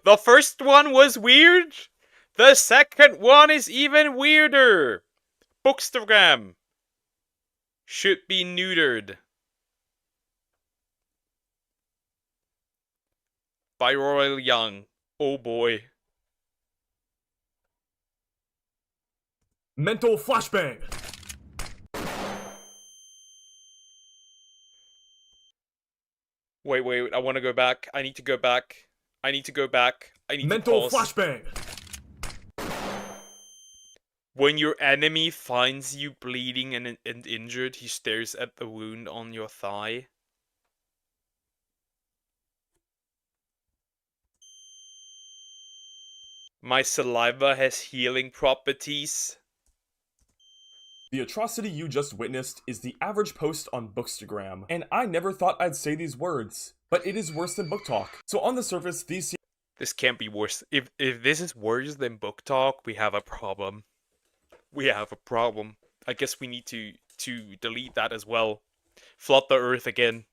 The first one was weird. The second one is even weirder. Bookstagram should be neutered. By Royal Young. Oh boy. Mental flashbang. Wait, I want to go back. I need to go back. I need to go back. I need to Mental pause. flashbang. When your enemy finds you bleeding and injured, he stares at the wound on your thigh. My saliva has healing properties. The atrocity you just witnessed is the average post on Bookstagram, and I never thought I'd say these words, but it is worse than book talk. So on the surface, these This can't be worse. If this is worse than book talk, we have a problem. We have a problem. I guess we need to delete that as well. Flood the earth again.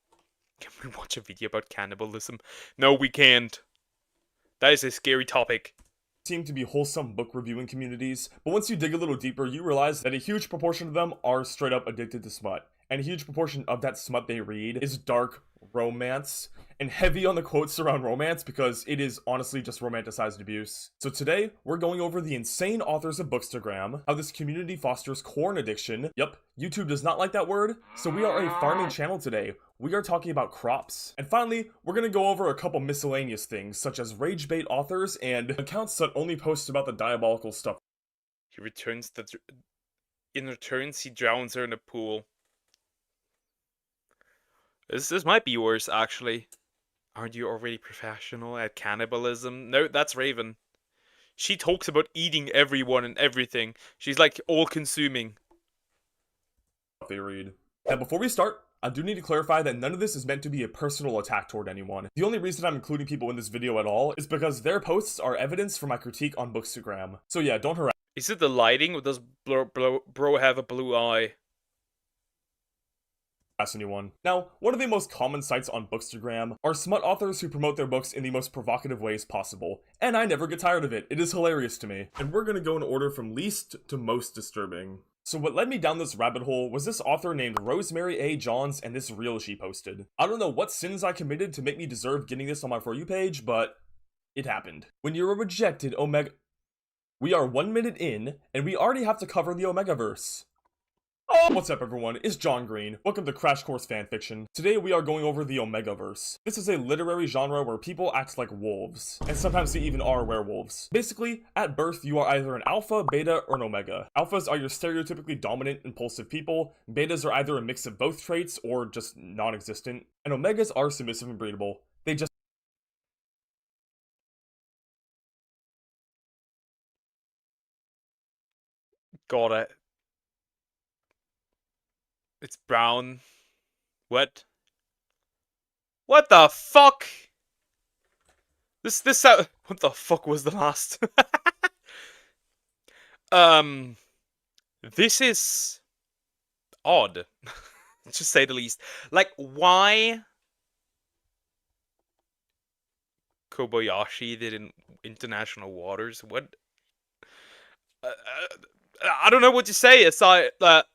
Can we watch a video about cannibalism? No, we can't. That is a scary topic. seem to be wholesome book reviewing communities, but once you dig a little deeper, you realize that a huge proportion of them are straight up addicted to smut. And a huge proportion of that smut they read is dark romance, and heavy on the quotes around romance because it is honestly just romanticized abuse. So today, we're going over the insane authors of Bookstagram, how this community fosters corn addiction. Yep, YouTube does not like that word, so we are a farming channel today. We are talking about crops. And finally, we're gonna go over a couple miscellaneous things, such as rage bait authors and accounts that only post about the diabolical stuff. He returns the. In returns, he drowns her in a pool. This might be worse, actually. Aren't you already professional at cannibalism? No, that's Raven. She talks about eating everyone and everything. She's like all-consuming. They read. Now before we start, I do need to clarify that none of this is meant to be a personal attack toward anyone. The only reason I'm including people in this video at all is because their posts are evidence for my critique on Bookstagram. So yeah, don't harass Is it the lighting, or does bro have a blue eye? anyone. Now, one of the most common sites on Bookstagram are smut authors who promote their books in the most provocative ways possible, and I never get tired of it. It is hilarious to me. And we're gonna go in order from least to most disturbing. So what led me down this rabbit hole was this author named Rosemary A. Johns and this reel she posted. I don't know what sins I committed to make me deserve getting this on my For You page, but it happened. When you're a rejected Omega... We are 1 minute in, and we already have to cover the Omegaverse. Oh, what's up everyone, it's John Green. Welcome to Crash Course Fanfiction. Today we are going over the Omegaverse. This is a literary genre where people act like wolves, and sometimes they even are werewolves. Basically, at birth you are either an alpha, beta, or an omega. Alphas are your stereotypically dominant, impulsive people, betas are either a mix of both traits or just non-existent, and omegas are submissive and breedable. They just Got it. It's brown. What? What the fuck? This what the fuck was the last? This is odd, to say the least. Like, why Kobayashi did in international waters? What? I don't know what to say aside.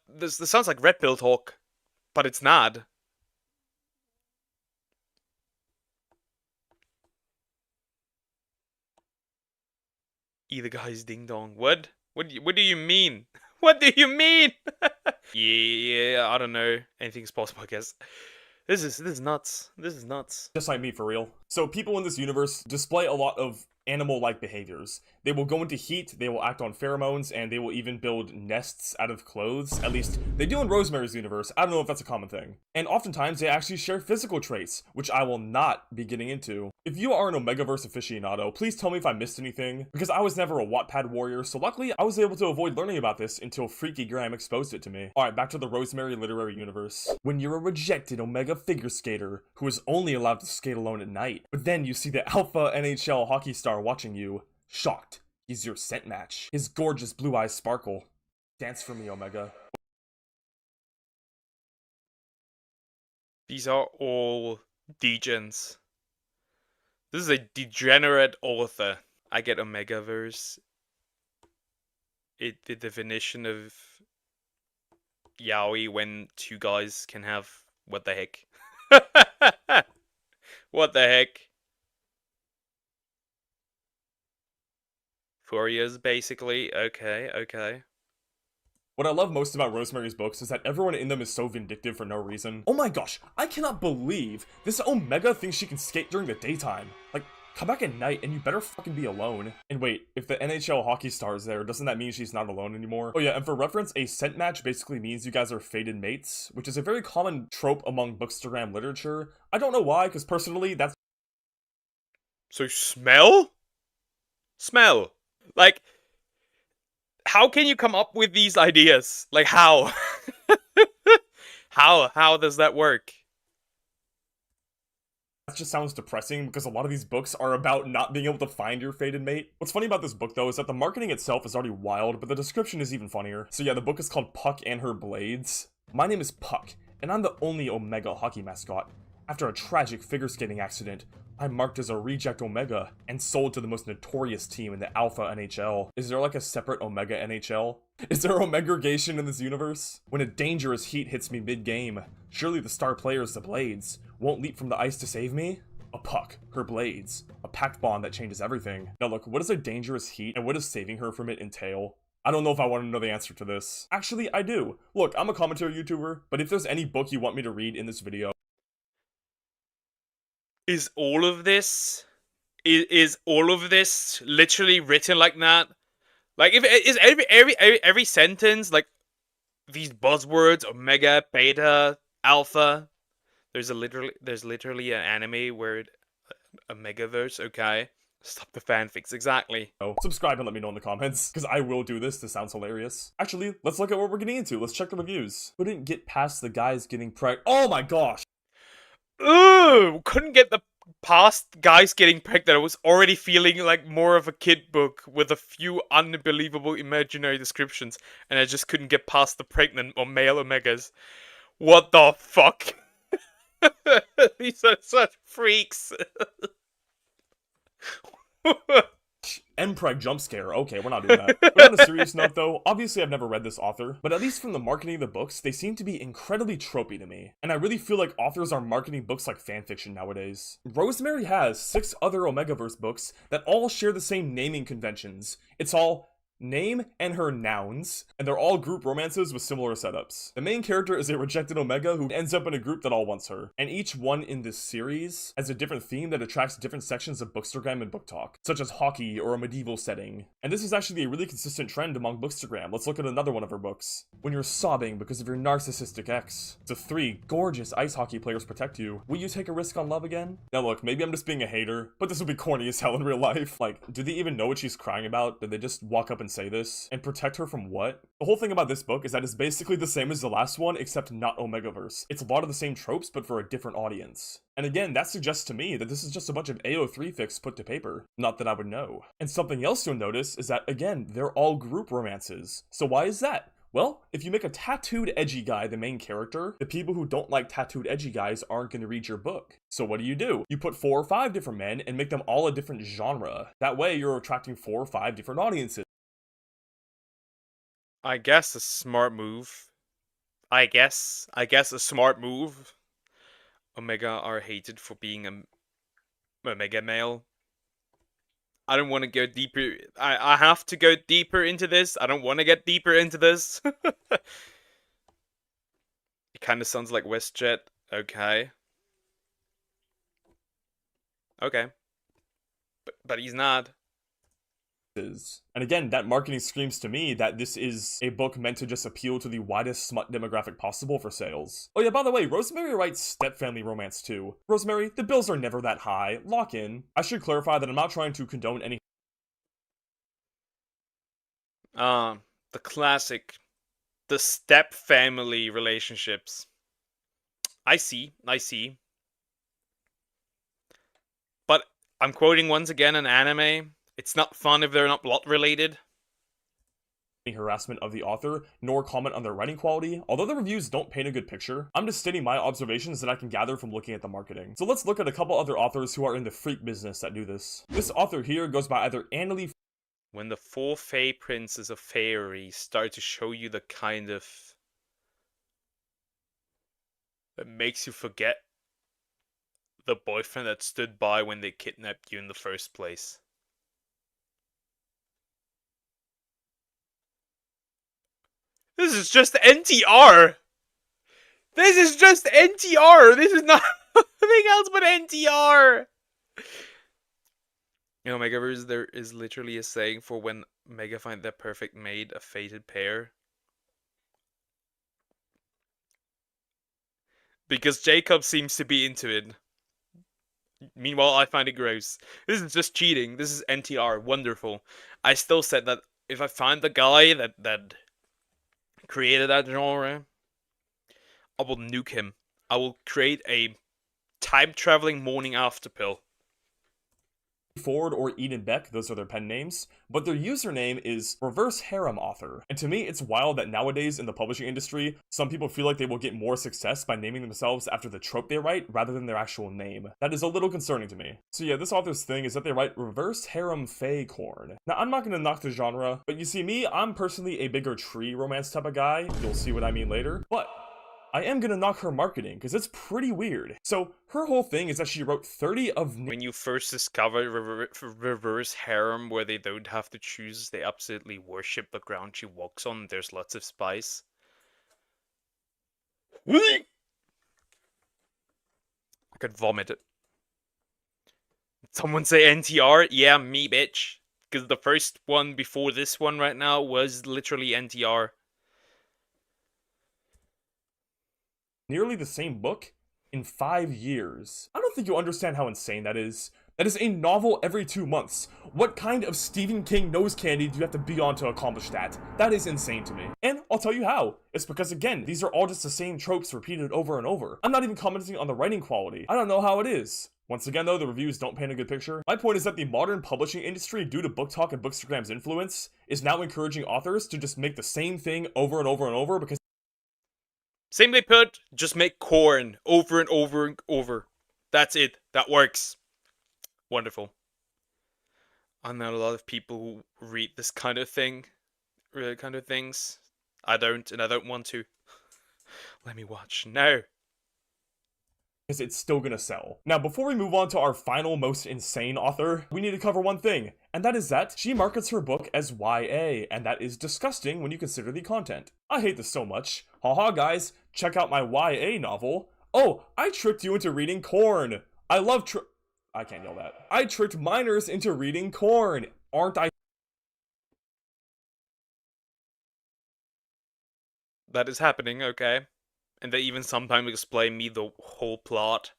This sounds like red pill talk, but it's not. Either guy's ding dong. What? What do you mean? What do you mean? Yeah, I don't know. Anything's possible, I guess. This is nuts. This is nuts. just like me for real. So people in this universe display a lot of animal-like behaviors. They will go into heat, they will act on pheromones, and they will even build nests out of clothes. At least, they do in Rosemary's universe. I don't know if that's a common thing. And oftentimes, they actually share physical traits, which I will not be getting into. If you are an Omegaverse aficionado, please tell me if I missed anything, because I was never a Wattpad warrior, so luckily, I was able to avoid learning about this until Freaky Graham exposed it to me. Alright, back to the Rosemary literary universe. When you're a rejected Omega figure skater, who is only allowed to skate alone at night, but then you see the alpha NHL hockey star watching you, shocked. He's your scent match. His gorgeous blue eyes sparkle. Dance for me, Omega. These are all degens. This is a degenerate author. I get Omegaverse. The definition of yaoi when two guys can have what the heck? What the heck? Furious, basically. Okay, okay. What I love most about Rosemary's books is that everyone in them is so vindictive for no reason. Oh my gosh, I cannot believe this Omega thinks she can skate during the daytime. Like, come back at night and you better fucking be alone. And wait, if the NHL hockey star is there, doesn't that mean she's not alone anymore? Oh yeah, and for reference, a scent match basically means you guys are fated mates, which is a very common trope among Bookstagram literature. I don't know why, because personally, that's... So smell? Smell. Like, how can you come up with these ideas? Like, how? How does that work? That just sounds depressing because a lot of these books are about not being able to find your fated mate. What's funny about this book though is that the marketing itself is already wild, but the description is even funnier. So yeah, the book is called Puck and Her Blades. My name is Puck, and I'm the only Omega hockey mascot. After a tragic figure skating accident, I'm marked as a reject Omega and sold to the most notorious team in the Alpha NHL. Is there like a separate Omega NHL? Is there Omegregation in this universe? When a dangerous heat hits me mid-game, surely the star players, the Blades, won't leap from the ice to save me? A puck, her blades, a pact bond that changes everything. Now look, what does a dangerous heat and what does saving her from it entail? I don't know if I want to know the answer to this. Actually, I do. Look, I'm a commentary YouTuber, but if there's any book you want me to read in this video, Is all of this is all of this literally written like that? Like, if is every sentence like these buzzwords: omega, beta, alpha? There's literally an anime where a megaverse. Okay, stop the fanfics. Exactly. subscribe and let me know in the comments, because I will do this. This sounds hilarious. Actually, let's look at what we're getting into. Let's check the reviews. Couldn't get past the guys getting Oh my gosh! Ooh, couldn't get the past guys getting pregnant. I was already feeling like more of a kid book with a few unbelievable imaginary descriptions, and I just couldn't get past the pregnant or male omegas. What the fuck? These are such freaks. Mpreg jump scare. Okay, we're not doing that. But on a serious note though, obviously I've never read this author, but at least from the marketing of the books, they seem to be incredibly tropey to me. And I really feel like authors are marketing books like fanfiction nowadays. Rosemary has 6 other Omegaverse books that all share the same naming conventions. It's all name and her nouns, and they're all group romances with similar setups. The main character is a rejected Omega who ends up in a group that all wants her, and each one in this series has a different theme that attracts different sections of Bookstagram and Book Talk, such as hockey or a medieval setting. And this is actually a really consistent trend among Bookstagram. Let's look at another one of her books. When you're sobbing because of your narcissistic ex, the 3 gorgeous ice hockey players protect you. Will you take a risk on love again? Now look, maybe I'm just being a hater, but this would be corny as hell in real life. Like, do they even know what she's crying about? Did they just walk up and say this? And protect her from what? The whole thing about this book is that it's basically the same as the last one, except not Omegaverse. It's a lot of the same tropes, but for a different audience. And again, that suggests to me that this is just a bunch of AO3 fics put to paper. Not that I would know. And something else you'll notice is that, again, they're all group romances. So why is that? Well, if you make a tattooed edgy guy the main character, the people who don't like tattooed edgy guys aren't going to read your book. So what do? You put 4 or 5 different men and make them all a different genre. That way you're attracting 4 or 5 different audiences. I guess a smart move. I guess a smart move. Omega are hated for being a Omega male. I don't want to go deeper. I have to go deeper into this. I don't want to get deeper into this. It kind of sounds like WestJet. Okay. Okay. But he's not. And again, that marketing screams to me that this is a book meant to just appeal to the widest smut demographic possible for sales. Oh yeah, by the way, Rosemary writes step-family romance too. Rosemary, the bills are never that high. Lock in. I should clarify that I'm not trying to condone any... The classic. The step-family relationships. I see. But I'm quoting once again an anime. It's not fun if they're not blood related. harassment of the author, nor comment on their writing quality. Although the reviews don't paint a good picture, I'm just stating my observations that I can gather from looking at the marketing. So let's look at a couple other authors who are in the freak business that do this. This author here goes by either Annalie. When the 4 Fey Princes of Fairy start to show you the kind of... that makes you forget the boyfriend that stood by when they kidnapped you in the first place. This is just NTR! This is just NTR! This is not anything else but NTR! You know, Megaverse, there is literally a saying for when Mega find their perfect mate, a fated pair. Because Jacob seems to be into it. Meanwhile, I find it gross. This is just cheating. This is NTR. Wonderful. I still said that if I find the guy that created that genre, I will nuke him. I will create a time-traveling morning after pill. Ford or Eden Beck, those are their pen names, but their username is Reverse Harem Author. And to me, it's wild that nowadays in the publishing industry, some people feel like they will get more success by naming themselves after the trope they write rather than their actual name. That is a little concerning to me. So yeah, this author's thing is that they write Reverse Harem Fae Corn. Now, I'm not going to knock the genre, but you see me, I'm personally a bigger tree romance type of guy. You'll see what I mean later. But I am gonna knock her marketing, because it's pretty weird. So, her whole thing is that she wrote 30 of... When you first discover reverse harem, where they don't have to choose, they absolutely worship the ground she walks on, there's lots of spice. I could vomit it. Someone say NTR? Yeah, me, bitch. Because the first one before this one right now was literally NTR. Nearly the same book in 5 years. I don't think you understand how insane that is. That is a novel every 2 months. What kind of Stephen King nose candy do you have to be on to accomplish that? That is insane to me. And I'll tell you how. It's because, again, these are all just the same tropes repeated over and over. I'm not even commenting on the writing quality. I don't know how it is. Once again though, the reviews don't paint a good picture. My point is that the modern publishing industry, due to BookTok and Bookstagram's influence, is now encouraging authors to just make the same thing over and over and over because... Simply put, just make corn over and over and over. That's it. That works. Wonderful. I know a lot of people who read this kind of thing. Kind of things. I don't, and I don't want to. Let me watch. No. Because it's still gonna sell. Now, before we move on to our final most insane author, we need to cover one thing, and that is that she markets her book as YA, and that is disgusting when you consider the content. I hate this so much. Haha, guys, check out my YA novel. Oh, I tricked you into reading Corn. I love I can't yell that. I tricked minors into reading Corn. Aren't I? That is happening, okay. And they even sometimes explain me the whole plot.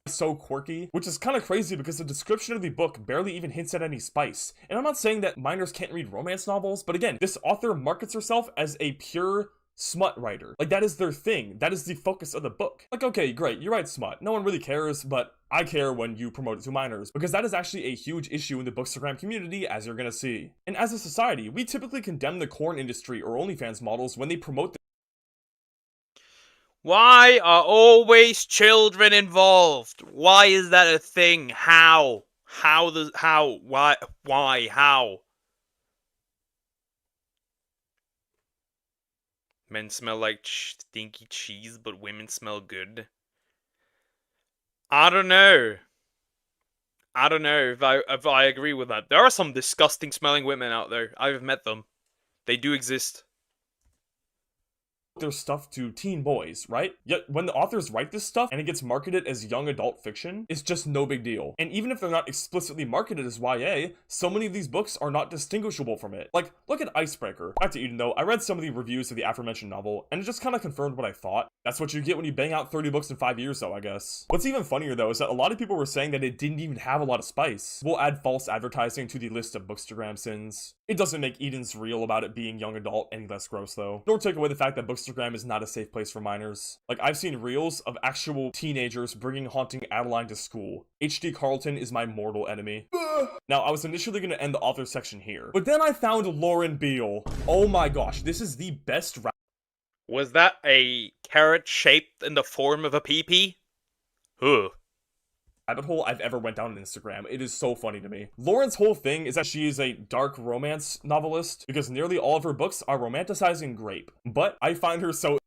So quirky, which is kind of crazy because the description of the book barely even hints at any spice. And I'm not saying that minors can't read romance novels, but again, this author markets herself as a pure smut writer. Like, that is their thing. That is the focus of the book. Like, okay, great, you write smut. No one really cares, but I care when you promote it to minors, because that is actually a huge issue in the Bookstagram community, as you're gonna see. And as a society, we typically condemn the corn industry or OnlyFans models when they promote the... Why are always children involved? Why is that a thing? How? Why? How? Men smell like stinky cheese, but women smell good. I don't know. I don't know if I agree with that. There are some disgusting smelling women out there. I've met them. They do exist. Their stuff to teen boys, right? Yet when the authors write this stuff and it gets marketed as young adult fiction, it's just no big deal. And even if they're not explicitly marketed as YA, so many of these books are not distinguishable from it. Like, look at Icebreaker. Back to Eden though, I read some of the reviews of the aforementioned novel, and it just kind of confirmed what I thought. That's what you get when you bang out 30 books in 5 years though, I guess. What's even funnier though is that a lot of people were saying that it didn't even have a lot of spice. We'll add false advertising to the list of Bookstagram sins. It doesn't make Eden's real about it being young adult any less gross though. Nor take away the fact that Bookstagram Bookstagram is not a safe place for minors. Like, I've seen reels of actual teenagers bringing haunting Adeline to school. HD Carlton is my mortal enemy. Now, I was initially going to end the author section here, but then I found Lauren Beale. Oh my gosh, this is the best Was that a carrot shaped in the form of a pee-pee? Huh. rabbit hole I've ever went down on Instagram. It is so funny to me. Lauren's whole thing is that she is a dark romance novelist because nearly all of her books are romanticizing grape. But I find her so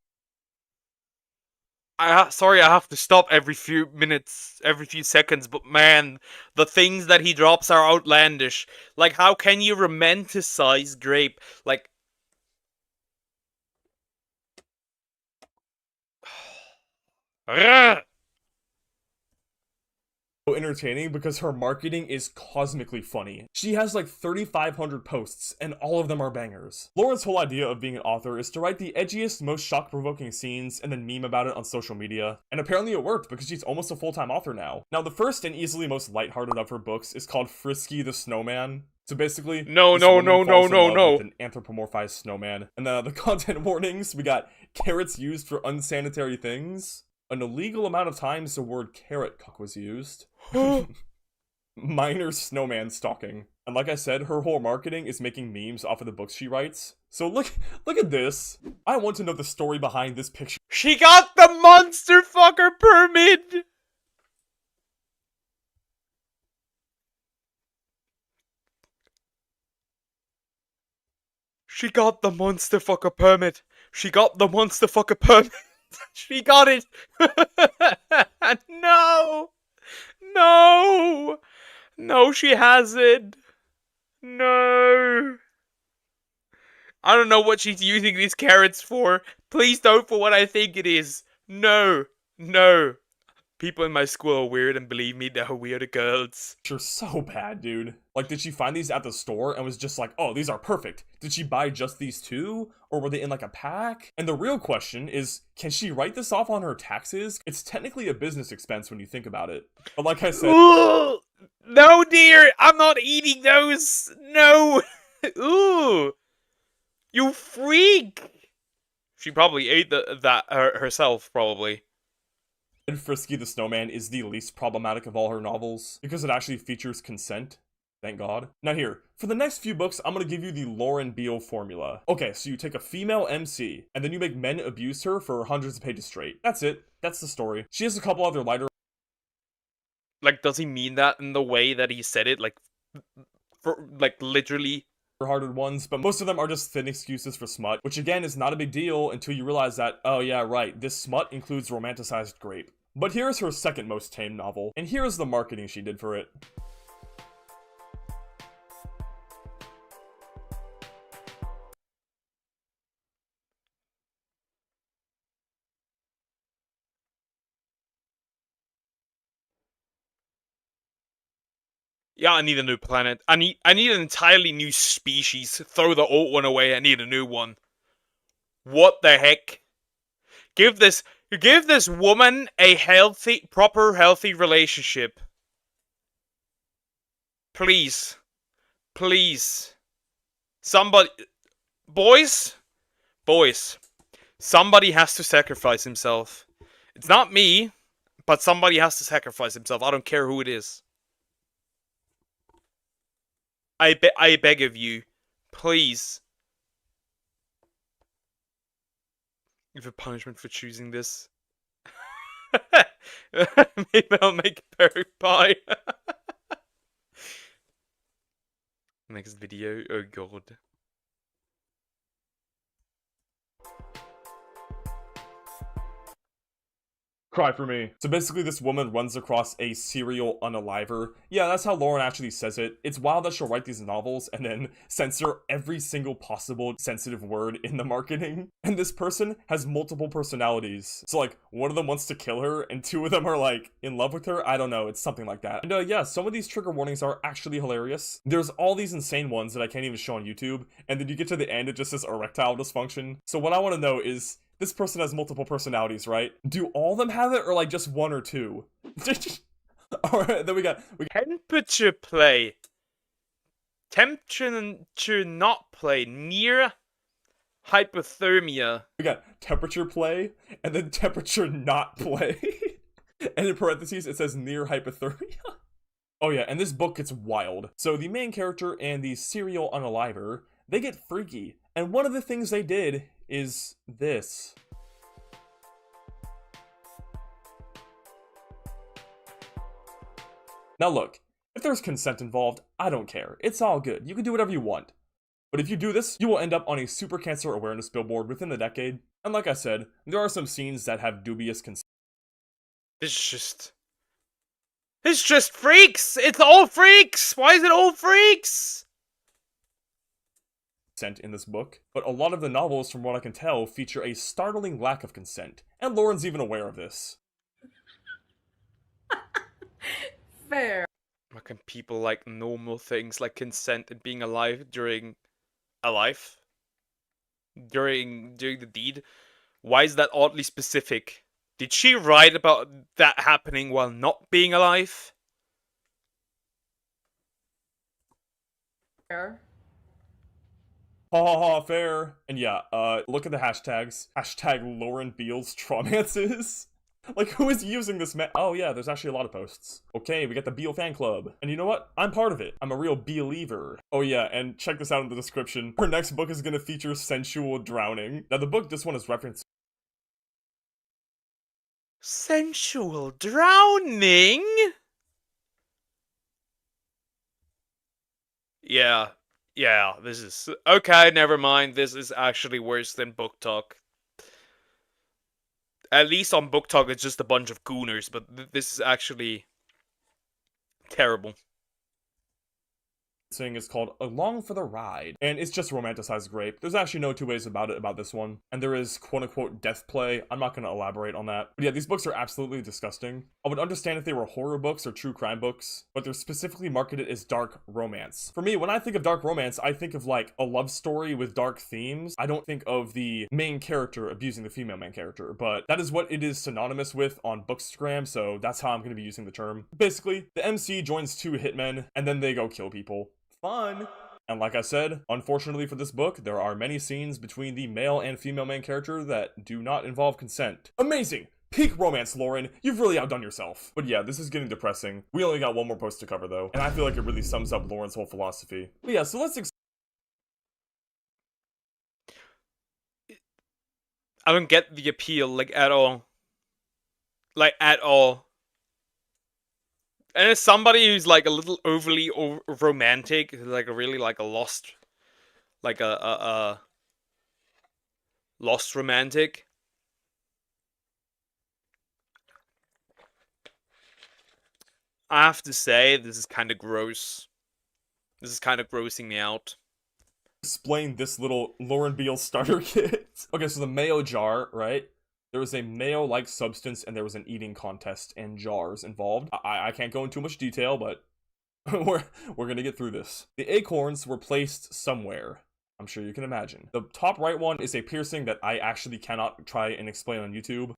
Sorry, I have to stop every few minutes, every few seconds, but man, the things that he drops are outlandish. Like, how can you romanticize grape? Like... entertaining because her marketing is cosmically funny. She has like 3,500 posts, and all of them are bangers. Lauren's whole idea of being an author is to write the edgiest, most shock-provoking scenes and then meme about it on social media. And apparently it worked because she's almost a full-time author now. Now, the first and easily most lighthearted of her books is called Frisky the Snowman. So basically, No. with an anthropomorphized snowman. And then the content warnings, we got carrots used for unsanitary things. An illegal amount of times the word carrot cock was used. Minor snowman stalking. And like I said, her whole marketing is making memes off of the books she writes. So look at this. I want to know the story behind this picture. She got the monster fucker permit! She got the monster fucker permit. She got the monster fucker permit. She got it. No. No. No, she hasn't. No. I don't know what she's using these carrots for. Please don't for what I think it is. No. No. People in my school are weird, and believe me, they're weird girls. You're so bad, dude. Like, did she find these at the store and was just like, oh, these are perfect? Did she buy just these two? Or were they in like a pack? And the real question is, can she write this off on her taxes? It's technically a business expense when you think about it. But like I said... Ooh, no, dear, I'm not eating those. No. Ooh. You freak. She probably ate that herself, probably. Frisky the Snowman is the least problematic of all her novels, because it actually features consent. Thank God. Now here, for the next few books, I'm gonna give you the Lauren Beale formula. Okay, so you take a female MC, and then you make men abuse her for hundreds of pages straight. That's it. That's the story. She has a couple other lighter... Like, does he mean that in the way that he said it? Like, for, like, literally... hearted ones, but most of them are just thin excuses for smut, which again is not a big deal until you realize that, oh yeah, right, this smut includes romanticized grape. But here's her second most tame novel, and here's the marketing she did for it. Yeah, I need a new planet. I need an entirely new species. Throw the old one away. I need a new one. What the heck? Give this woman a proper healthy relationship. Please. Please. Somebody... Boys? Somebody has to sacrifice himself. It's not me, but somebody has to sacrifice himself. I don't care who it is. I beg of you. Please. Give a punishment for choosing this. Maybe I'll make a berry pie. Next video. Oh god. Cry for me. So basically this woman runs across a serial unaliver. Yeah, that's how Lauren actually says it. It's wild that she'll write these novels and then censor every single possible sensitive word in the marketing. And this person has multiple personalities. So like, one of them wants to kill her and two of them are like, in love with her? I don't know, it's something like that. And yeah, some of these trigger warnings are actually hilarious. There's all these insane ones that I can't even show on YouTube. And then you get to the end, it just says erectile dysfunction. So what I want to know is, this person has multiple personalities, right? Do all of them have it, or like just one or two? Alright, then we got... Temperature play. Temperature to not play. Near Hypothermia. We got temperature play, and then temperature not play. And in parentheses, it says near hypothermia. Oh yeah, and this book gets wild. So the main character and the serial unaliver, they get freaky. And one of the things they did is this. Now look, if there's consent involved, I don't care. It's all good. You can do whatever you want. But if you do this, you will end up on a super cancer awareness billboard within the decade. And like I said, there are some scenes that have dubious consent. It's just freaks! It's all freaks! Why is it all freaks? In this book, but a lot of the novels, from what I can tell, feature a startling lack of consent, and Lauren's even aware of this. Fair. How can people like normal things like consent and being alive during a life? During the deed? Why is that oddly specific? Did she write about that happening while not being alive? Fair. Ha ha ha, fair. And yeah, look at the hashtags. Hashtag Lauren Beals Traumances. Like, who is using this Oh yeah, there's actually a lot of posts. Okay, we got the Beal fan club. And you know what? I'm part of it. I'm a real Believer. Oh yeah, and check this out in the description. Her next book is gonna feature sensual drowning. Now the book this one is referenced. Sensual drowning? Yeah, this is... Okay, never mind. This is actually worse than Book Talk. At least on Book Talk, it's just a bunch of gooners, but this is actually terrible. Thing is called Along for the Ride, and it's just romanticized rape. There's actually no two ways about it about this one, and there is quote-unquote death play. I'm not going to elaborate on that, but yeah, these books are absolutely disgusting. I would understand if they were horror books or true crime books, but they're specifically marketed as dark romance. For me, when I think of dark romance, I think of like a love story with dark themes. I don't think of the main character abusing the female main character, but that is what it is synonymous with on Bookstagram, so that's how I'm going to be using the term. Basically, the MC joins two hitmen, and then they go kill people. Fun! And like I said, unfortunately for this book, there are many scenes between the male and female main character that do not involve consent. Amazing! Peak romance, Lauren. You've really outdone yourself. But yeah, this is getting depressing. We only got one more post to cover though, and I feel like it really sums up Lauren's whole philosophy. But yeah, so let's I don't get the appeal, like, at all. Like, at all. And as somebody who's like a little overly romantic, like a really like a lost, like a lost romantic. I have to say, this is kind of gross. This is kind of grossing me out. explain this little Lauren Beal starter kit. Okay, so the mayo jar, right? There was a mayo-like substance and there was an eating contest and jars involved. I can't go into too much detail, but we're gonna get through this. The acorns were placed somewhere. I'm sure you can imagine. The top right one is a piercing that I actually cannot try and explain on YouTube.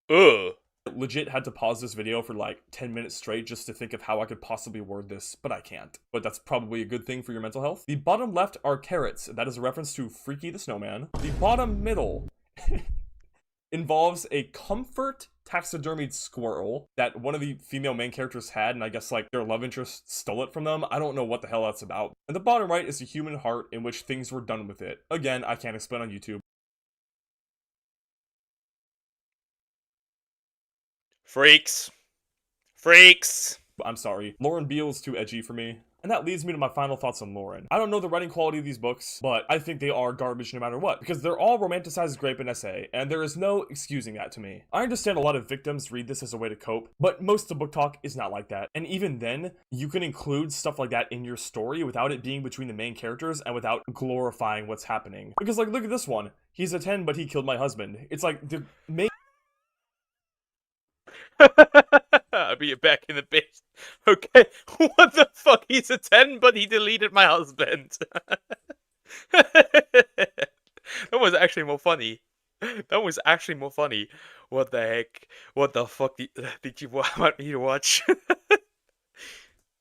Ugh. Legit had to pause this video for like 10 minutes straight just to think of how I could possibly word this, but I can't. But that's probably a good thing for your mental health. The bottom left are carrots. That is a reference to Freaky the Snowman. The bottom middle involves a comfort taxidermied squirrel that one of the female main characters had, and I guess like their love interest stole it from them. I don't know what the hell that's about. And the bottom right is a human heart in which things were done with it. Again, I can't explain on YouTube. Freaks. Freaks. I'm sorry. Lauren Beal's too edgy for me. And that leads me to my final thoughts on Lauren. I don't know the writing quality of these books, but I think they are garbage no matter what, because they're all romanticized rape and essay, and there is no excusing that to me. I understand a lot of victims read this as a way to cope, but most of book talk is not like that. And even then, you can include stuff like that in your story without it being between the main characters and without glorifying what's happening. Because like, look at this one. He's a 10, but he killed my husband. It's like, the main I'll be back in the base. Okay, what the fuck? He's a 10, but he deleted my husband. That was actually more funny. That was actually more funny. What the heck? What the fuck did you want me to watch?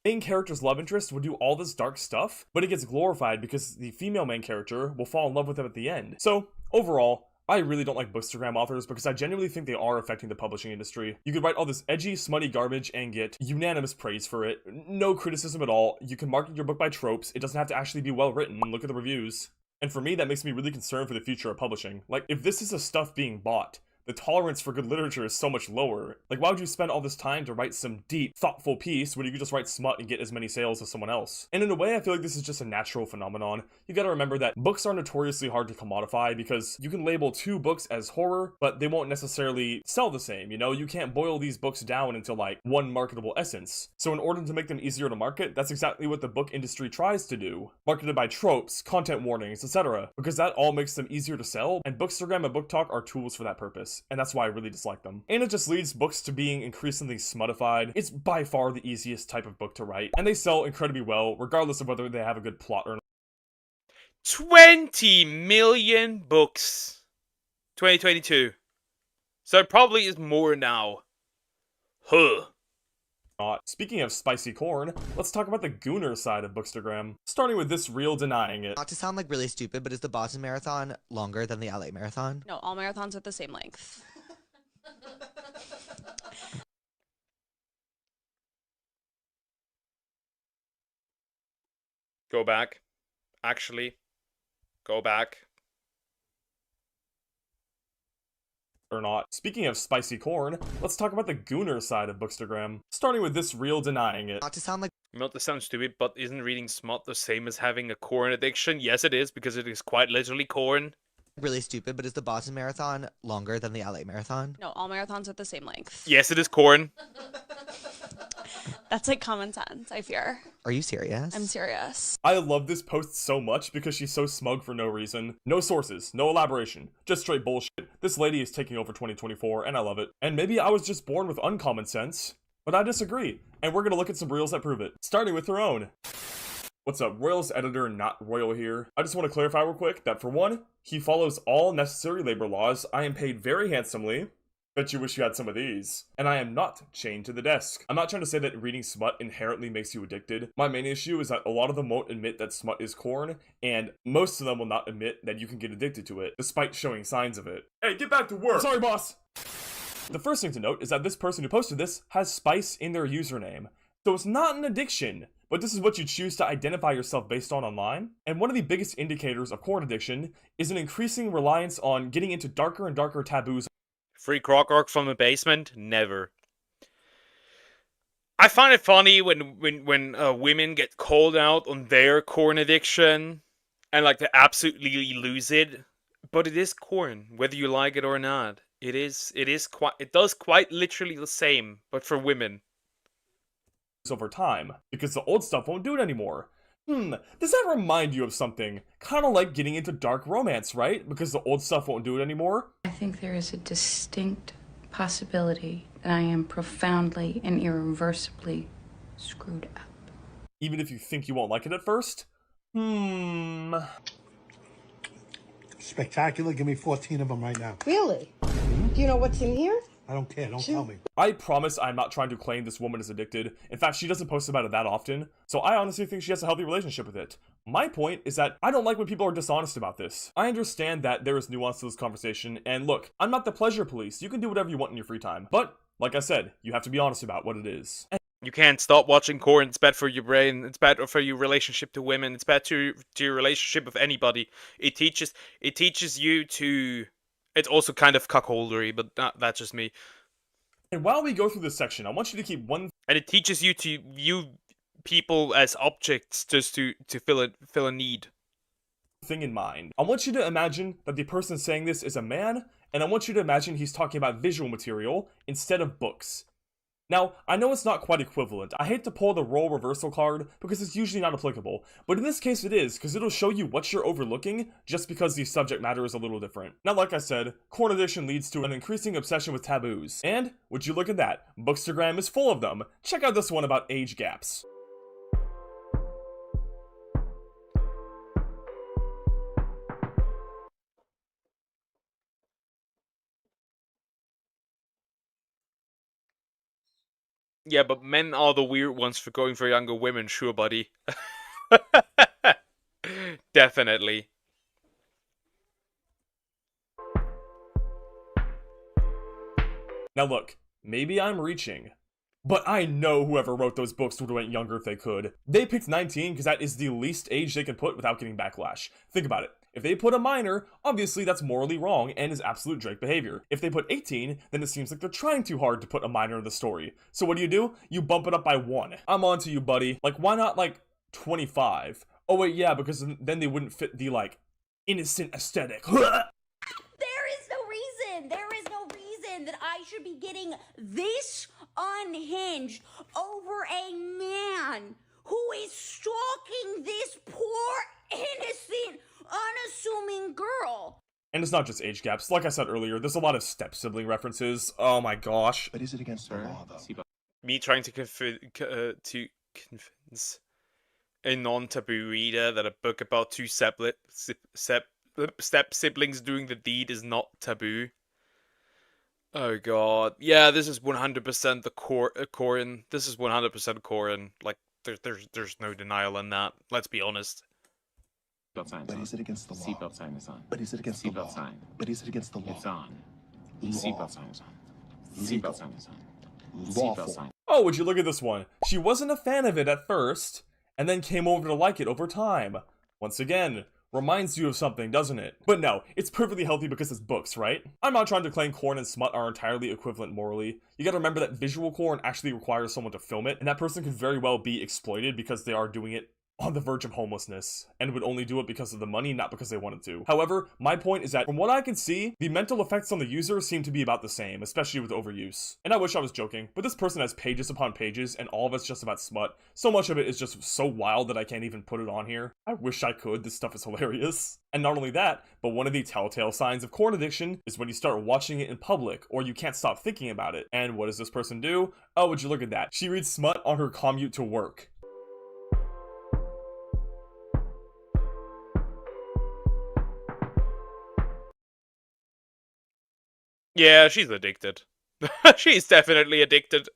Main character's love interest would do all this dark stuff, but it gets glorified because the female main character will fall in love with him at the end. So, overall, I really don't like Bookstagram authors because I genuinely think they are affecting the publishing industry. You could write all this edgy, smutty garbage and get unanimous praise for it. No criticism at all. You can market your book by tropes. It doesn't have to actually be well written. Look at the reviews. And for me, that makes me really concerned for the future of publishing. Like, if this is the stuff being bought, the tolerance for good literature is so much lower. Like, why would you spend all this time to write some deep, thoughtful piece when you could just write smut and get as many sales as someone else? And in a way, I feel like this is just a natural phenomenon. You gotta remember that books are notoriously hard to commodify because you can label two books as horror, but they won't necessarily sell the same, you know? You can't boil these books down into, like, one marketable essence. So in order to make them easier to market, that's exactly what the book industry tries to do. Marketed by tropes, content warnings, etc. Because that all makes them easier to sell, and Bookstagram and Book Talk are tools for that purpose. And that's why I really dislike them. And it just leads books to being increasingly smutified. It's by far the easiest type of book to write, and they sell incredibly well, regardless of whether they have a good plot or not. 20 million books. 2022. So it probably is more now. Huh. Speaking of spicy corn, let's talk about the gooner side of Bookstagram. Starting with this reel denying it. Not to sound like really stupid, but is the Boston Marathon longer than the LA Marathon? No, all marathons are the same length. Go back. Actually. Go back. Or not. Speaking of spicy corn, let's talk about the gooner side of Bookstagram. Starting with this reel denying it. Not to sound like Not to sound stupid, but isn't reading smut the same as having a corn addiction? Yes, it is, because it is quite literally corn. really stupid, but is the Boston Marathon longer than the LA Marathon? No, all marathons are the same length. Yes, it is corn. That's like common sense, I fear. Are you serious? I'm serious. I love this post so much because she's so smug for no reason. No sources, no elaboration, just straight bullshit. This lady is taking over 2024, and I love it. And maybe I was just born with uncommon sense, but I disagree. And we're gonna look at some reels that prove it, starting with her own. What's up, Royals editor not Royal here. I just want to clarify real quick that for one, he follows all necessary labor laws, I am paid very handsomely, bet you wish you had some of these, and I am not chained to the desk. I'm not trying to say that reading smut inherently makes you addicted. My main issue is that a lot of them won't admit that smut is corn, and most of them will not admit that you can get addicted to it, despite showing signs of it. Hey, get back to work! Sorry, boss! The first thing to note is that this person who posted this has spice in their username. So it's not an addiction, but this is what you choose to identify yourself based on online. And one of the biggest indicators of corn addiction is an increasing reliance on getting into darker and darker taboos. Free croc arc from the basement? Never. I find it funny when women get called out on their corn addiction and like they absolutely lose it. But it is corn, whether you like it or not. It does quite literally the same, but for women. Over time, because the old stuff won't do it anymore. Does that remind you of something? Kind of like getting into dark romance, right? Because the old stuff won't do it anymore. I think there is a distinct possibility that I am profoundly and irreversibly screwed up. Even if you think you won't like it at first? Spectacular. Give me 14 of them right now. Really? Do you know what's in here? I don't care. Don't tell me. I promise I'm not trying to claim this woman is addicted. In fact, she doesn't post about it that often, so I honestly think she has a healthy relationship with it. My point is that I don't like when people are dishonest about this. I understand that there is nuance to this conversation, and look, I'm not the pleasure police. You can do whatever you want in your free time. But, like I said, you have to be honest about what it is. You can't stop watching corn. It's bad for your brain. It's bad for your relationship to women. It's bad to your relationship with anybody. It teaches you to... It's also kind of cuckoldery, but that's just me. And while we go through this section, I want you to keep one And it teaches you to view people as objects just to fill a need. thing in mind. I want you to imagine that the person saying this is a man, and I want you to imagine he's talking about visual material instead of books. Now, I know it's not quite equivalent. I hate to pull the role reversal card because it's usually not applicable, but in this case it is, because it'll show you what you're overlooking just because the subject matter is a little different. Now, like I said, corn addiction leads to an increasing obsession with taboos. And, would you look at that, Bookstagram is full of them. Check out this one about age gaps. Yeah, but men are the weird ones for going for younger women, sure, buddy. Definitely. Now look, maybe I'm reaching, but I know whoever wrote those books would have went younger if they could. They picked 19 because that is the least age they can put without getting backlash. Think about it. If they put a minor, obviously that's morally wrong and is absolute Drake behavior. If they put 18, then it seems like they're trying too hard to put a minor in the story. So what do? You bump it up by 1. I'm on to you, buddy. Like, why not, like, 25? Oh wait, yeah, because then they wouldn't fit the, like, innocent aesthetic. There is no reason that I should be getting this unhinged over a man who is stalking this poor, innocent, unassuming girl. And it's not just age gaps. Like I said earlier, there's a lot of step-sibling references. Oh my gosh. But is it against the law, though? Me trying to convince a non-taboo reader that a book about two step siblings doing the deed is not taboo. Oh god. Yeah, this is 100% the Corin. This is 100% Corin. Like, there's no denial in that. Let's be honest. Seatbelt sign. But is it against the law? Seatbelt sign is on. But is it against the law? Seatbelt sign. But is it against the law? It's on. Law. Seatbelt sign is on. Legal. Seatbelt sign is on. Lawful. Seatbelt sign. Oh, would you look at this one? She wasn't a fan of it at first, and then came over to like it over time. Once again, reminds you of something, doesn't it? But no, it's perfectly healthy because it's books, right? I'm not trying to claim corn and smut are entirely equivalent morally. You gotta remember that visual corn actually requires someone to film it, and that person could very well be exploited because they are doing it on the verge of homelessness, and would only do it because of the money, not because they wanted to. However, my point is that from what I can see, the mental effects on the user seem to be about the same, especially with overuse. And I wish I was joking, but this person has pages upon pages, and all of it's just about smut. So much of it is just so wild that I can't even put it on here. I wish I could, this stuff is hilarious. And not only that, but one of the telltale signs of corn addiction is when you start watching it in public, or you can't stop thinking about it. And what does this person do? Oh, would you look at that? She reads smut on her commute to work. Yeah, she's addicted. She's definitely addicted.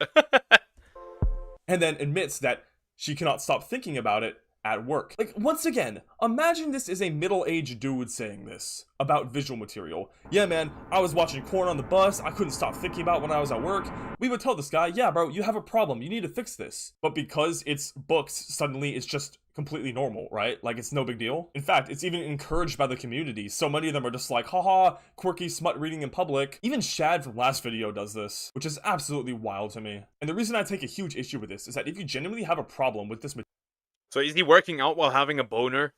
And then admits that she cannot stop thinking about it at work. Like, once again, imagine this is a middle-aged dude saying this about visual material. Yeah, man, I was watching corn on the bus, I couldn't stop thinking about when I was at work. We would tell this guy, yeah, bro, you have a problem, you need to fix this. But because it's books, suddenly it's just completely normal, right? Like, it's no big deal. In fact, it's even encouraged by the community. So many of them are just like, haha, quirky smut reading in public. Even Shad from last video does this, which is absolutely wild to me. And the reason I take a huge issue with this is that if you genuinely have a problem with this So is he working out while having a boner?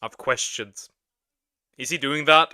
I've questions. Is he doing that?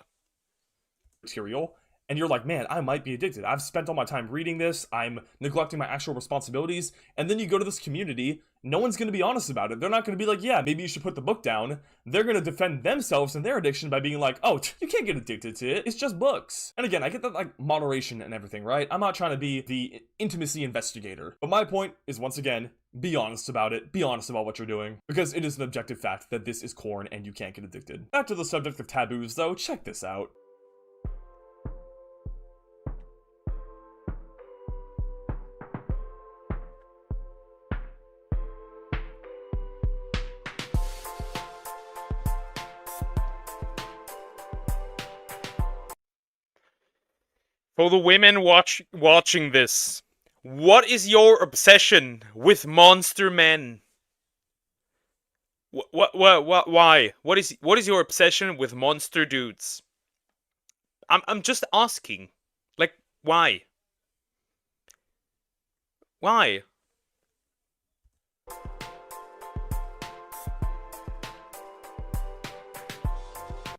material, and you're like, man, I might be addicted. I've spent all my time reading this, I'm neglecting my actual responsibilities, and then you go to this community, no one's going to be honest about it. They're not going to be like, yeah, maybe you should put the book down. They're going to defend themselves and their addiction by being like, oh, you can't get addicted to it. It's just books. And again, I get that, like, moderation and everything, right? I'm not trying to be the intimacy investigator. But my point is, once again, be honest about it. Be honest about what you're doing. Because it is an objective fact that this is corn and you can't get addicted. Back to the subject of taboos, though, check this out. For the women watching this, what is your obsession with monster men? Why? What is your obsession with monster dudes? I'm just asking. Like, why? Why?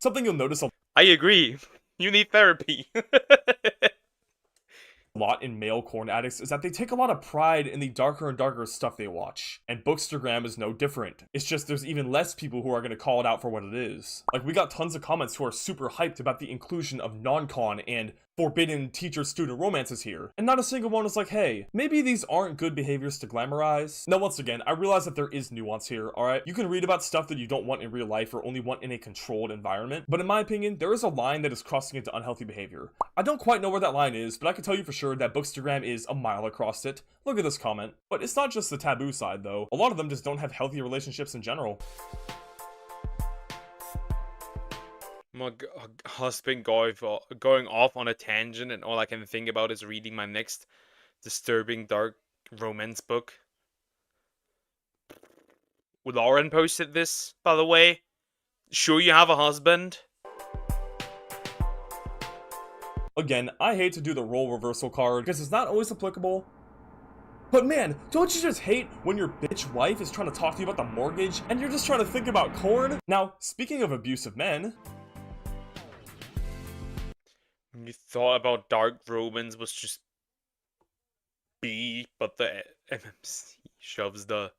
Something you'll notice a I agree. You need therapy. lot in male corn addicts is that they take a lot of pride in the darker and darker stuff they watch. And Bookstagram is no different. It's just there's even less people who are going to call it out for what it is. Like, we got tons of comments who are super hyped about the inclusion of non-con and forbidden teacher-student romances here, and not a single one is like, hey, maybe these aren't good behaviors to glamorize. Now, once again, I realize that there is nuance here, alright? You can read about stuff that you don't want in real life or only want in a controlled environment, but in my opinion, there is a line that is crossing into unhealthy behavior. I don't quite know where that line is, but I can tell you for sure that Bookstagram is a mile across it. Look at this comment. But it's not just the taboo side, though. A lot of them just don't have healthy relationships in general. My husband going off on a tangent, and all I can think about is reading my next disturbing dark romance book. Lauren posted this, by the way. Sure you have a husband? Again, I hate to do the role reversal card because it's not always applicable. But man, don't you just hate when your bitch wife is trying to talk to you about the mortgage and you're just trying to think about corn? Now, speaking of abusive men, You thought about dark romance was just B, but the MMC shoves the...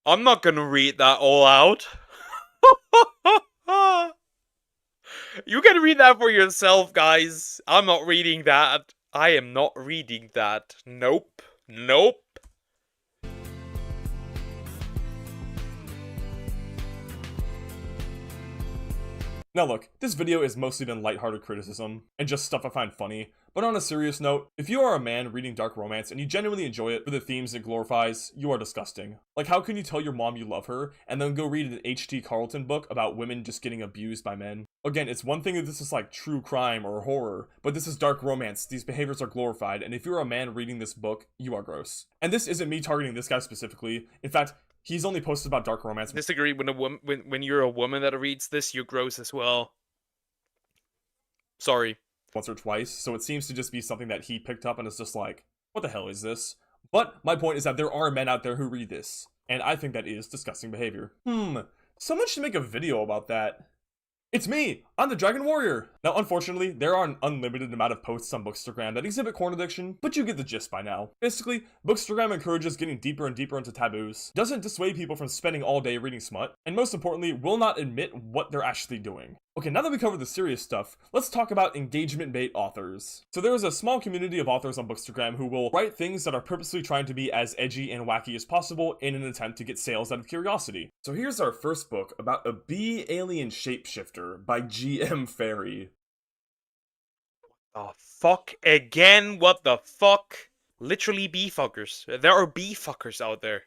I'm not gonna read that all out. You can read that for yourself, guys. I'm not reading that. I am not reading that. Nope. Nope. now look, this video has mostly been lighthearted criticism, and just stuff I find funny, but on a serious note, if you are a man reading dark romance and you genuinely enjoy it for the themes it glorifies, you are disgusting. Like, how can you tell your mom you love her, and then go read an H.T. Carlton book about women just getting abused by men? Again, it's one thing if this is like true crime or horror, but this is dark romance, these behaviors are glorified, and if you're a man reading this book, you are gross. And this isn't me targeting this guy specifically, in fact, he's only posted about dark romance. Disagree. When you're a woman that reads this, you're gross as well. Sorry. Once or twice, so it seems to just be something that he picked up and is just like, what the hell is this? But my point is that there are men out there who read this, and I think that is disgusting behavior. Someone should make a video about that. It's me! I'm the Dragon Warrior! Now, unfortunately, there are an unlimited amount of posts on Bookstagram that exhibit corn addiction, but you get the gist by now. Basically, Bookstagram encourages getting deeper and deeper into taboos, doesn't dissuade people from spending all day reading smut, and most importantly, will not admit what they're actually doing. Okay, now that we covered the serious stuff, let's talk about engagement bait authors. So there is a small community of authors on Bookstagram who will write things that are purposely trying to be as edgy and wacky as possible in an attempt to get sales out of curiosity. So here's our first book about a bee alien shapeshifter by G.M. Fairy. Oh, fuck again? What the fuck? Literally bee fuckers. There are bee fuckers out there.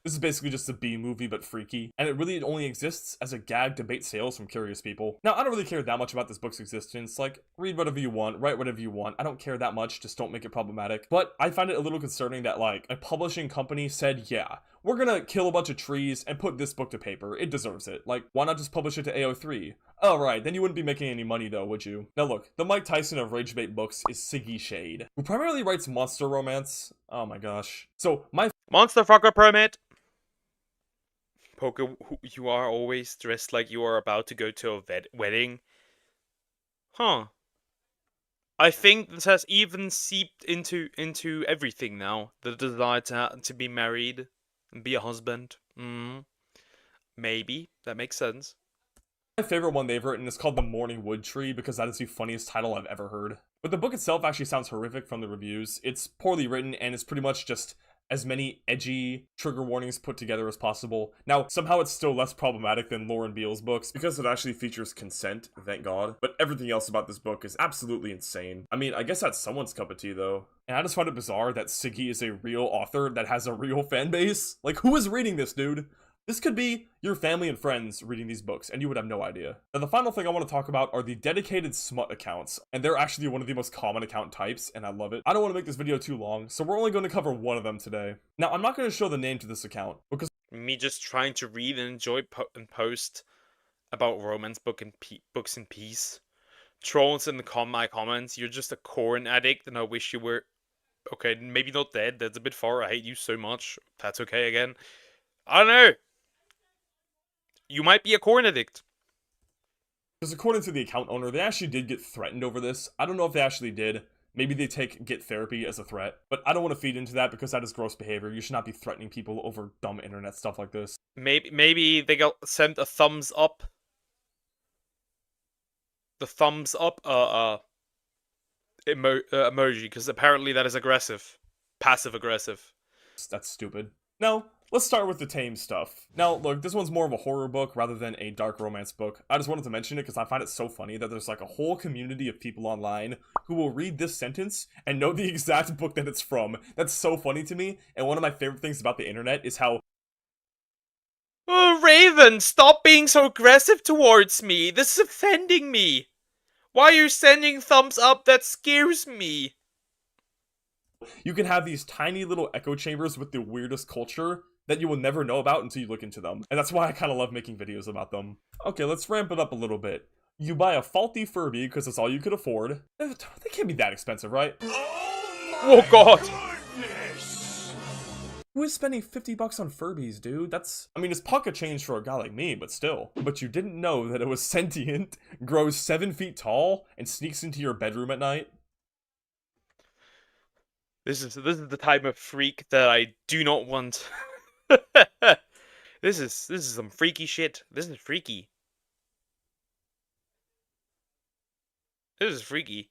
This is basically just a bee movie but freaky, and it really only exists as a gag to bait sales from curious people. Now, I don't really care that much about this book's existence, like, read whatever you want, write whatever you want, I don't care that much, just don't make it problematic. But I find it a little concerning that, like, a publishing company said, yeah, we're gonna kill a bunch of trees and put this book to paper, it deserves it. Like, why not just publish it to AO3? Oh right, then you wouldn't be making any money though, would you? Now look, the Mike Tyson of Ragebait books is Siggy Shade, who primarily writes monster romance. Oh my gosh. So, my Monster fucker permit! Poker, you are always dressed like you are about to go to a wedding. Huh. I think this has even seeped into everything now. The desire to be married and be a husband. Maybe. That makes sense. My favorite one they've written is called The Morning Wood Tree because that is the funniest title I've ever heard. But the book itself actually sounds horrific from the reviews. It's poorly written and it's pretty much just as many edgy trigger warnings put together as possible. Now, somehow it's still less problematic than Lauren Beale's books because it actually features consent, thank God. But everything else about this book is absolutely insane. I mean, I guess that's someone's cup of tea though. And I just find it bizarre that Siggy is a real author that has a real fan base. Like, who is reading this, dude? This could be your family and friends reading these books, and you would have no idea. Now, the final thing I want to talk about are the dedicated smut accounts, and they're actually one of the most common account types, and I love it. I don't want to make this video too long, so we're only going to cover one of them today. Now, I'm not going to show the name to this account, because me just trying to read and enjoy and post about romance books in peace. Trolls in my comments, you're just a corn addict, and I wish you were... Okay, maybe not dead, that's a bit far, I hate you so much. That's okay again. I don't know. You might be a corn addict. Because according to the account owner, they actually did get threatened over this. I don't know if they actually did. Maybe they take get therapy as a threat. But I don't want to feed into that because that is gross behavior. You should not be threatening people over dumb internet stuff like this. Maybe they got sent a thumbs up. The thumbs up emoji, because apparently that is aggressive, passive aggressive. That's stupid. Now, let's start with the tame stuff. Now, look, this one's more of a horror book rather than a dark romance book. I just wanted to mention it because I find it so funny that there's like a whole community of people online who will read this sentence and know the exact book that it's from. That's so funny to me, and one of my favorite things about the internet is how Oh, Raven, stop being so aggressive towards me. This is offending me. Why are you sending thumbs up? That scares me. you can have these tiny little echo chambers with the weirdest culture that you will never know about until you look into them. And that's why I kind of love making videos about them. Okay, let's ramp it up a little bit. You buy a faulty Furby because it's all you could afford. They can't be that expensive, right? Oh god. Who is spending 50 bucks on Furbies, dude? That's, I mean, it's pocket change for a guy like me, but still. But you didn't know that it was sentient, grows 7 feet tall, and sneaks into your bedroom at night? This is the type of freak that I do not want. This is some freaky shit. This is freaky. This is freaky.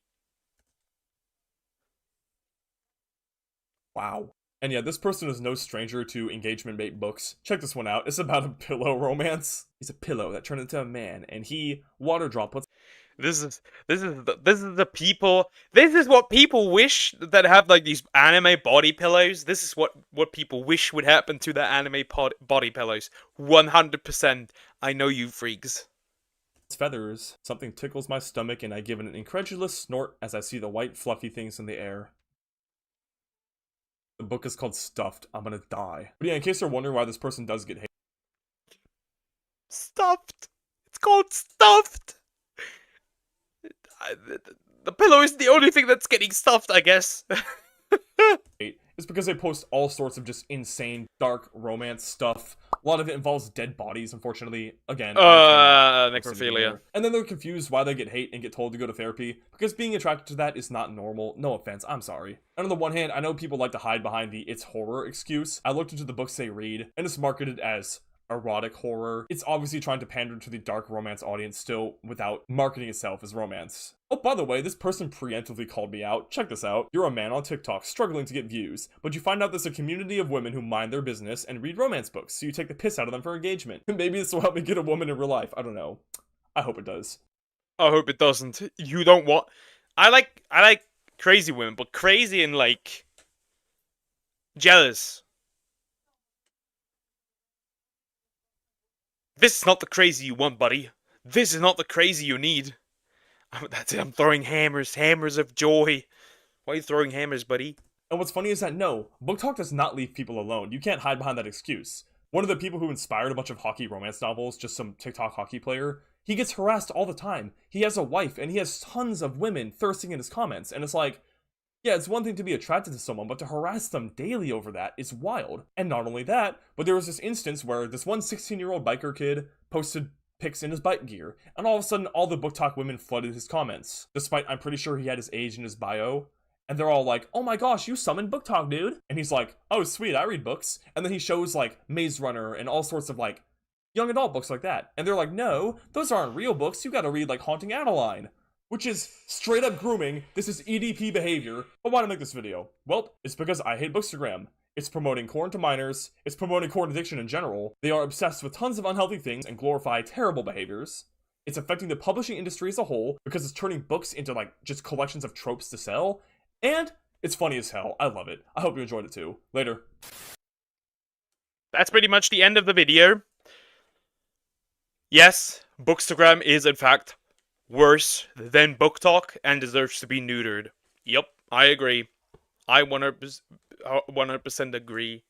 Wow. And yeah, this person is no stranger to engagement bait books. Check this one out. It's about a pillow romance. He's a pillow that turned into a man, and he water droplets. This is the people. This is what people wish that have like these anime body pillows. This is what people wish would happen to their anime body pillows. 100%. I know you freaks. Feathers. Something tickles my stomach, and I give an incredulous snort as I see the white fluffy things in the air. The book is called Stuffed. I'm gonna die. But yeah, in case you're wondering why this person does get hate. Stuffed. It's called stuffed. The pillow is the only thing that's getting stuffed, I guess. It's because they post all sorts of just insane, dark romance stuff. A lot of it involves dead bodies, unfortunately. Again, necrophilia. And then they're confused why they get hate and get told to go to therapy, because being attracted to that is not normal. No offense, I'm sorry. And on the one hand, I know people like to hide behind the it's horror excuse. I looked into the books they read, and it's marketed as erotic horror. It's obviously trying to pander to the dark romance audience still without marketing itself as romance. Oh, by the way, this person preemptively called me out. Check this out. You're a man on TikTok struggling to get views, but you find out there's a community of women who mind their business and read romance books, so you take the piss out of them for engagement. Maybe this will help me get a woman in real life. I don't know. I hope it does. I hope it doesn't. You don't want... I like crazy women, but crazy and like... jealous. This is not the crazy you want, buddy. This is not the crazy you need. That's it, I'm throwing hammers. Hammers of joy. Why are you throwing hammers, buddy? And what's funny is that no, Book Talk does not leave people alone. You can't hide behind that excuse. One of the people who inspired a bunch of hockey romance novels, just some TikTok hockey player, he gets harassed all the time. He has a wife, and he has tons of women thirsting in his comments. And it's like, yeah, it's one thing to be attracted to someone, but to harass them daily over that is wild. And not only that, but there was this instance where this one 16-year-old biker kid posted pics in his bike gear, and all of a sudden all the Book Talk women flooded his comments, despite I'm pretty sure he had his age in his bio. And they're all like, oh my gosh, you summoned Book Talk, dude. And he's like, oh sweet, I read books. And then he shows like Maze Runner and all sorts of like young adult books like that. And they're like, no, those aren't real books. You gotta read like Haunting Adeline. Which is straight up grooming. This is EDP behavior. But why do I make this video? Well, it's because I hate Bookstagram. It's promoting porn to minors. It's promoting porn addiction in general. They are obsessed with tons of unhealthy things and glorify terrible behaviors. It's affecting the publishing industry as a whole because it's turning books into like just collections of tropes to sell. And it's funny as hell. I love it. I hope you enjoyed it too. Later. That's pretty much the end of the video. Yes, Bookstagram is in fact worse than Book Talk and deserves to be neutered. Yep, I agree. I 100% agree.